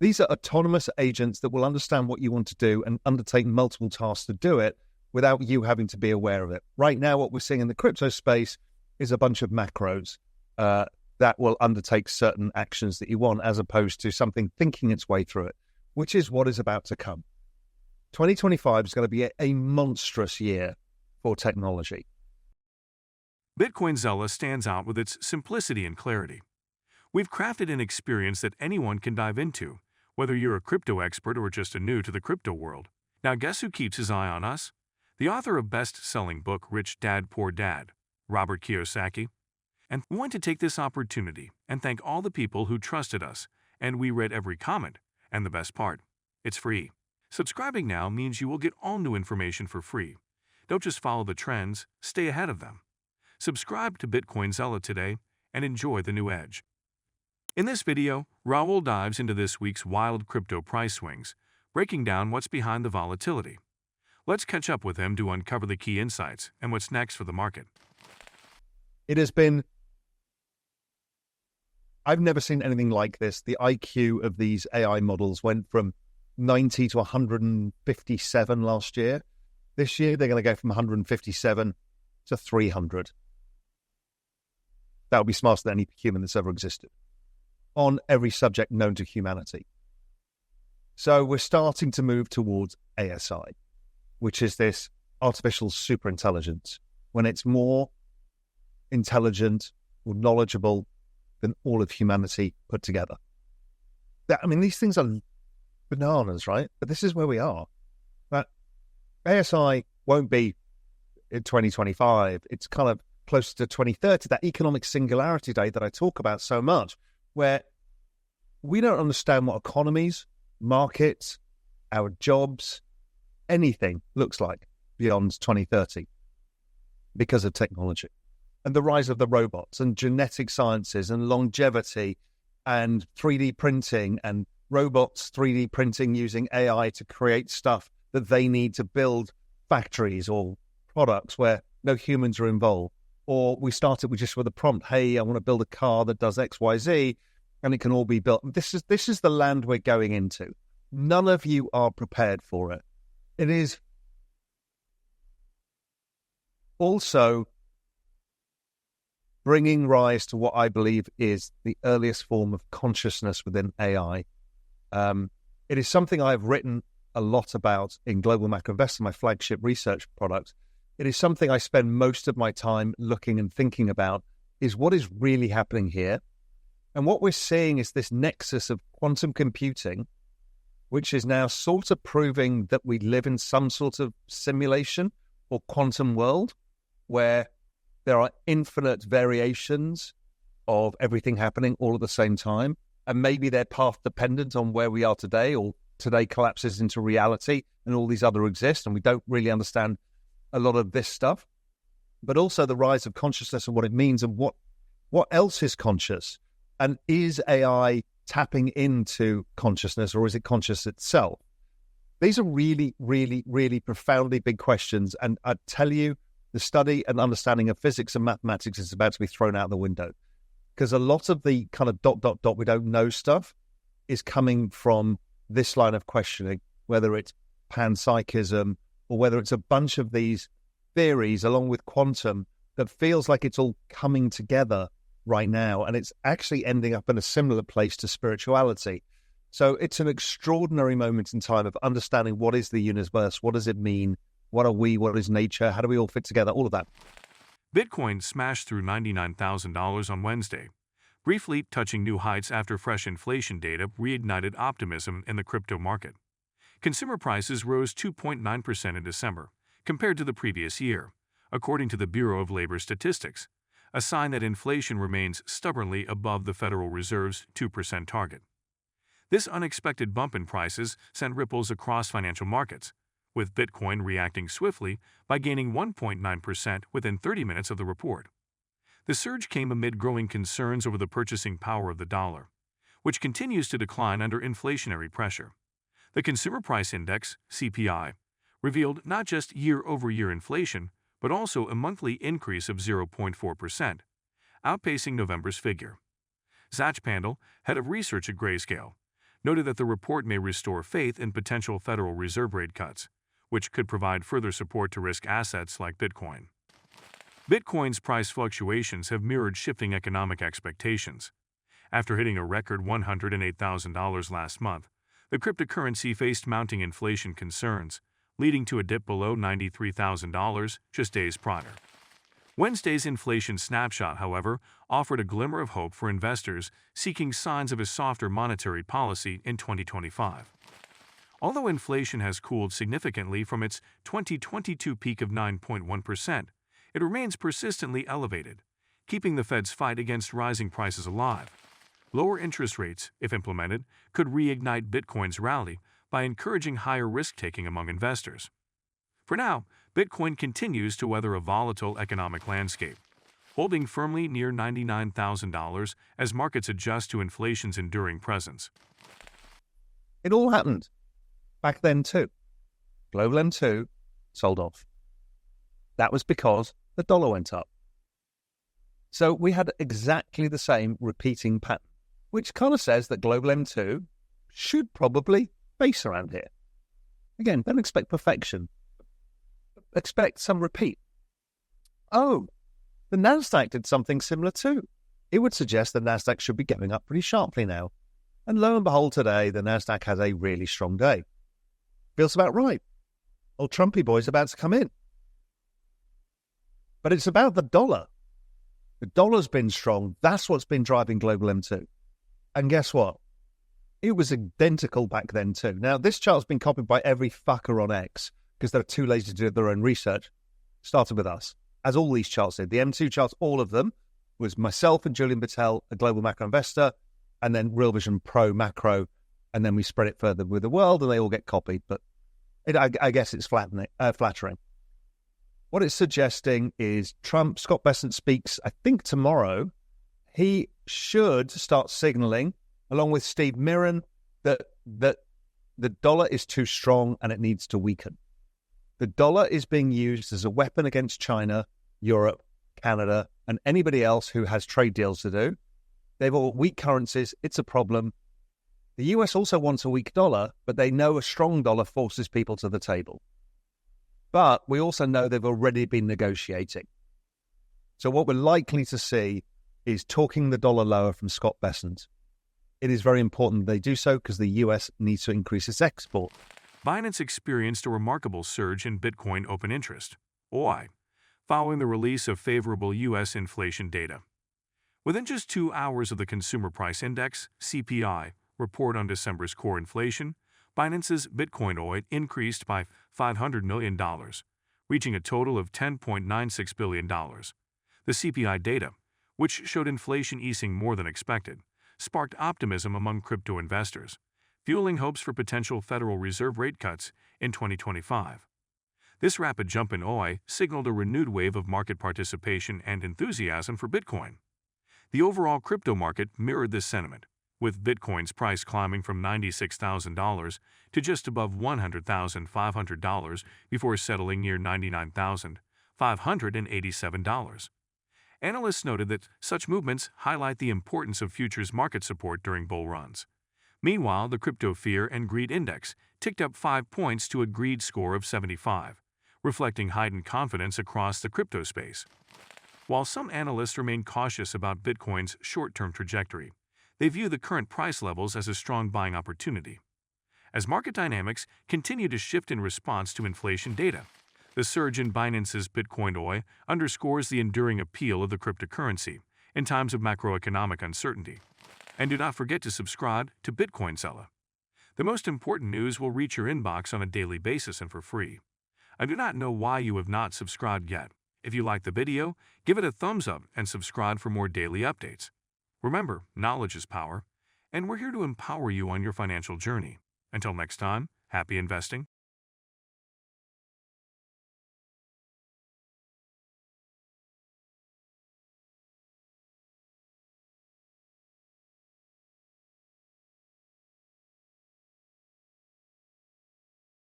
These are autonomous agents that will understand what you want to do and undertake multiple tasks to do it without you having to be aware of it. Right now, what we're seeing in the crypto space is a bunch of macros that will undertake certain actions that you want, as opposed to something thinking its way through it, which is what is about to come. 2025 is going to be a monstrous year for technology. Bitcoin Zella stands out with its simplicity and clarity. We've crafted an experience that anyone can dive into, whether you're a crypto expert or just a new to the crypto world. Now, guess who keeps his eye on us? The author of best-selling book Rich Dad, Poor Dad, Robert Kiyosaki. And we want to take this opportunity and thank all the people who trusted us, and we read every comment. And the best part, it's free. Subscribing now means you will get all new information for free. Don't just follow the trends, stay ahead of them. Subscribe to Bitcoin Zella today and enjoy the new edge. In this video, Raoul dives into this week's wild crypto price swings, breaking down what's behind the volatility. Let's catch up with him to uncover the key insights and what's next for the market. I've never seen anything like this. The IQ of these AI models went from 90 to 157 last year. This year, they're going to go from 157 to 300. That would be smarter than any human that's ever existed on every subject known to humanity. So we're starting to move towards ASI, which is this artificial superintelligence, when it's more intelligent or knowledgeable than all of humanity put together. These things are bananas, right? But this is where we are. But ASI won't be in 2025. It's kind of closer to 2030, that economic singularity day that I talk about so much, where we don't understand what economies, markets, our jobs, anything looks like beyond 2030 because of technology and the rise of the robots and genetic sciences and longevity and 3D printing and robots 3D printing using AI to create stuff that they need to build factories or products where no humans are involved. Or we started with a prompt, hey, I want to build a car that does X, Y, Z, and it can all be built. This is the land we're going into. None of you are prepared for it. It is also bringing rise to what I believe is the earliest form of consciousness within AI. It is something I've written a lot about in Global Macro Investor, my flagship research product. It is something I spend most of my time looking and thinking about, is what is really happening here. And what we're seeing is this nexus of quantum computing, which is now sort of proving that we live in some sort of simulation or quantum world where there are infinite variations of everything happening all at the same time. And maybe they're path dependent on where we are today, or today collapses into reality and all these other exist. And we don't really understand a lot of this stuff, but also the rise of consciousness and what it means and what else is conscious. And is AI tapping into consciousness, or is it conscious itself? These are really, really, really profoundly big questions. And I tell you, the study and understanding of physics and mathematics is about to be thrown out the window, because a lot of the kind of ... we don't know stuff is coming from this line of questioning, whether it's panpsychism or whether it's a bunch of these theories along with quantum that feels like it's all coming together right now. And it's actually ending up in a similar place to spirituality. So it's an extraordinary moment in time of understanding what is the universe, what does it mean, what are we, what is nature, how do we all fit together, all of that. Bitcoin smashed through $99,000 on Wednesday, briefly touching new heights after fresh inflation data reignited optimism in the crypto market. Consumer prices rose 2.9% in December, compared to the previous year, according to the Bureau of Labor Statistics, a sign that inflation remains stubbornly above the Federal Reserve's 2% target. This unexpected bump in prices sent ripples across financial markets, with Bitcoin reacting swiftly by gaining 1.9% within 30 minutes of the report. The surge came amid growing concerns over the purchasing power of the dollar, which continues to decline under inflationary pressure. The Consumer Price Index, CPI, revealed not just year-over-year inflation, but also a monthly increase of 0.4%, outpacing November's figure. Zach Pandal, head of research at Grayscale, noted that the report may restore faith in potential Federal Reserve rate cuts, which could provide further support to risk assets like Bitcoin. Bitcoin's price fluctuations have mirrored shifting economic expectations. After hitting a record $108,000 last month, the cryptocurrency faced mounting inflation concerns, leading to a dip below $93,000 just days prior. Wednesday's inflation snapshot, however, offered a glimmer of hope for investors seeking signs of a softer monetary policy in 2025. Although inflation has cooled significantly from its 2022 peak of 9.1%, it remains persistently elevated, keeping the Fed's fight against rising prices alive. Lower interest rates, if implemented, could reignite Bitcoin's rally by encouraging higher risk-taking among investors. For now, Bitcoin continues to weather a volatile economic landscape, holding firmly near $99,000 as markets adjust to inflation's enduring presence. It all happened back then too. Global M2 sold off. That was because the dollar went up. So we had exactly the same repeating pattern, which kind of says that Global M2 should probably base around here. Again, don't expect perfection. Expect some repeat. Oh, the NASDAQ did something similar too. It would suggest the NASDAQ should be going up pretty sharply now. And lo and behold, today, the NASDAQ has a really strong day. Feels about right. Old Trumpy boy's about to come in. But it's about the dollar. The dollar's been strong. That's what's been driving Global M2. And guess what? It was identical back then too. Now, this chart's been copied by every fucker on X because they're too lazy to do their own research. Started with us, as all these charts did. The M2 charts, all of them, was myself and Julian Battelle, a global macro investor, and then Real Vision Pro macro, and then we spread it further with the world, and they all get copied. But I guess it's flattering. What it's suggesting is Scott Bessent speaks, I think tomorrow. He should start signaling, along with Steve Mirren, that the dollar is too strong and it needs to weaken. The dollar is being used as a weapon against China, Europe, Canada, and anybody else who has trade deals to do. They've all weak currencies. It's a problem. The US also wants a weak dollar, but they know a strong dollar forces people to the table. But we also know they've already been negotiating. So what we're likely to see is talking the dollar lower from Scott Bessent. It is very important they do so because the US needs to increase its export. Binance experienced a remarkable surge in Bitcoin open interest, OI, following the release of favorable U.S. inflation data. Within just 2 hours of the Consumer Price Index, CPI, report on December's core inflation, Binance's Bitcoin OI increased by $500 million, reaching a total of $10.96 billion. The CPI data, which showed inflation easing more than expected, sparked optimism among crypto investors, fueling hopes for potential Federal Reserve rate cuts in 2025. This rapid jump in OI signaled a renewed wave of market participation and enthusiasm for Bitcoin. The overall crypto market mirrored this sentiment, with Bitcoin's price climbing from $96,000 to just above $100,500 before settling near $99,587. Analysts noted that such movements highlight the importance of futures market support during bull runs. Meanwhile, the Crypto Fear and Greed Index ticked up 5 points to a greed score of 75, reflecting heightened confidence across the crypto space. While some analysts remain cautious about Bitcoin's short-term trajectory, they view the current price levels as a strong buying opportunity. As market dynamics continue to shift in response to inflation data, the surge in Binance's Bitcoin OI underscores the enduring appeal of the cryptocurrency in times of macroeconomic uncertainty. And do not forget to subscribe to Bitcoin Seller. The most important news will reach your inbox on a daily basis and for free. I do not know why you have not subscribed yet. If you like the video, give it a thumbs up and subscribe for more daily updates. Remember, knowledge is power, and we're here to empower you on your financial journey. Until next time, happy investing.